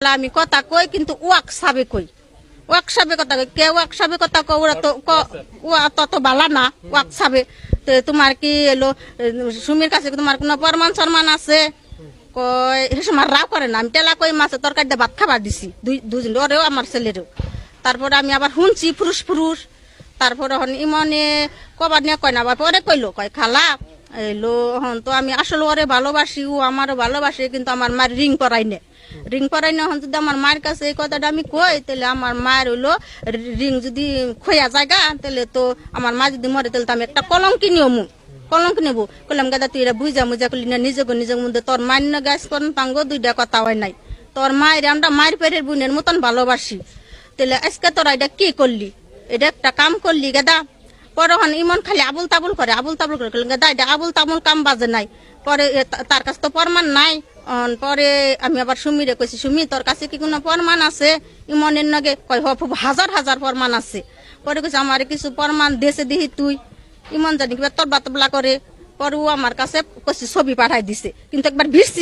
আমি কথা কই কিন্তু ওয়াকসাবে কই ওয়াকসাবে কথা কই কে ওয়াকসাবে কথা কই ওরা তো ওয়া তত বালা না ওয়াকসাবে তো তোমার কি এলো সুমির কাছে তোমার কোনো প্রমাণ সরমান আছে কই হেসে মার রাও করে না আমি টেলা কই মাছের তরকারি দিয়ে ভাত খাবার দিছি দুজন ওরেও আমার ছেলেরও তারপরে আমি আবার শুনছি ফুরুস তারপরে হন ইমনে কবার নিয়ে কয় না আবার পরে কইলো কয় খালা এলো হন তো আমি আসলে ওরে ভালোবাসি ও আমারও ভালোবাসে কিন্তু আমার মার রিং পরাই না হন যদি আমার মায়ের কাছে এই কথাটা আমি কই তাহলে আমার মায়ের হইলো রিং যদি খোয়া জায়গা তাহলে তো আমার মা যদি মরে তাহলে তো আমি একটা কলঙ্কি নেবো কইলাম গাদা তুই এরা বুঝা করলি না নিজের মধ্যে তোর মায়ের না গাছ করেন পাঙ্গ দুইটা কথা হয় নাই তোর মায়ের আমরা মায়ের পেটের বোনের মতন ভালোবাসি তাহলে আজকে তোরা এটা কি করলি এটা একটা কাম করলি গাদা পরে হন ইমন খালি আবুল তাবুল করে গাদা এটা আবুল তাবুল কাম বাজে নাই পরে তার কাছে তো প্রমাণ নাই পরে আমি আবার সুমিরে কইছি সুমি তোর কাছে কি কোনো প্রমাণ আছে ইমনের নাগে কয় হাজার প্রমাণ আছে পরে কইছে আমার কিছু প্রমাণ দেশে দিহি তুই ইমন জানি কিবা তোর বাতবলা করে পরে ও আমার কাছে কইছে ছবি পাঠাই দিছে কিন্তু একবার ভিড়ছি